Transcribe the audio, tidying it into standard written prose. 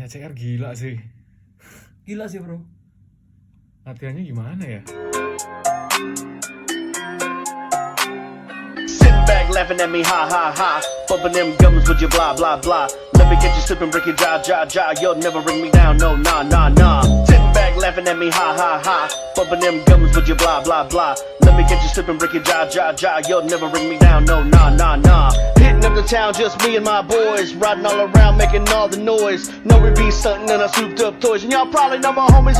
CR gila sih. Gila sih bro. Latihannya gimana ya? Sitting back laughing at me, ha ha ha. Bumping them gums with your blah blah blah. Let me get you slipping, break your jaw jaw jaw. You'll never bring me down, no nah nah nah. Sitting back laughing at me, ha ha ha. Bumping them gums with your blah blah blah. Let me get you slipping, break your jaw jaw jaw. You'll never bring me down, no nah nah nah. Hitting up the town, just me and my boys, riding all around, making all the noise. No repeat, something and I souped up toys, and y'all probably know my homies.